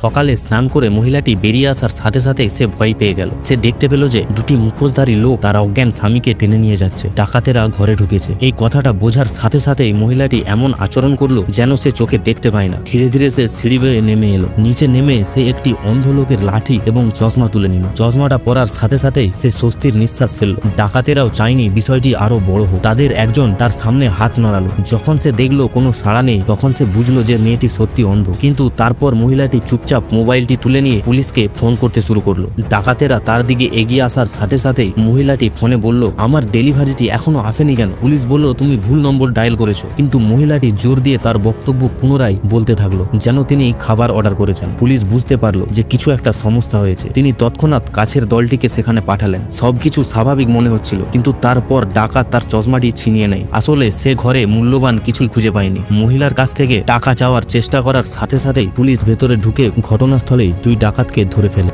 সকালে স্নান করে মহিলাটি বেরিয়ে আসার সাথে সাথে সে ভয় পেয়ে গেল। সে দেখতে পেল যে দুটি মুখোশধারী লোক তার অজ্ঞান স্বামীকে টেনে নিয়ে যাচ্ছে। ডাকাতেরা ঘরে ঢুকেছে। এই কথাটা বোঝার সাথে সাথেই মহিলাটি এমন আচরণ করলো যেন সে চোখে দেখতে পায় না। ধীরে ধীরে সে সিঁড়ি বেয়ে নেমে এলো। নিচে নেমে সে একটি অন্ধ লোকের লাঠি এবং চশমা তুলে নিল। চশমাটা পরার সাথে সাথেই সে স্বস্তির নিঃশ্বাস ফেলল। ডাকাতেরাও চায়নি বিষয়টি আরো বড় হোক। তাদের একজন তার সামনে হাত নাড়ালো। যখন সে দেখলো কোনো সাড়া নেই তখন সে বুঝলো যে মেয়েটি সত্যি অন্ধ। কিন্তু তারপর মহিলাটি চুপচাপ মোবাইলটি তুলে নিয়ে পুলিশকে ফোন করতে শুরু করলো। ডাকাতেরা তার দিকে এগিয়ে আসার সাথে সাথেই মহিলাটি ফোনে বলল, আমার ডেলিভারিটি এখনো আসেনি কেন? পুলিশ বলল, তুমি ভুল নম্বর ডায়াল করেছো। কিন্তু মহিলাটি জোর দিয়ে তার বক্তব্য পুনরায় বলতে থাকলো যেন তিনি খাবার অর্ডার করেছেন। পুলিশ বুঝতে পারলো যে কিছু একটা সমস্যা হয়েছে। তিনি তৎক্ষণাৎ কাছের দলটিকে সেখানে পাঠালেন। সবকিছু স্বাভাবিক মনে হচ্ছিল, কিন্তু তারপর ডাকাত তার চশমাটি ছিনিয়ে নেয়। আসলে সে ঘরে মূল্যবান কিছুই খুঁজে পায়নি। মহিলার কাছ থেকে টাকা চাওয়ার চেষ্টা করার সাথে সাথেই পুলিশ ভেতরে ঢুকে ঘটনাস্থলেই দুই ডাকাতকে ধরে ফেলে।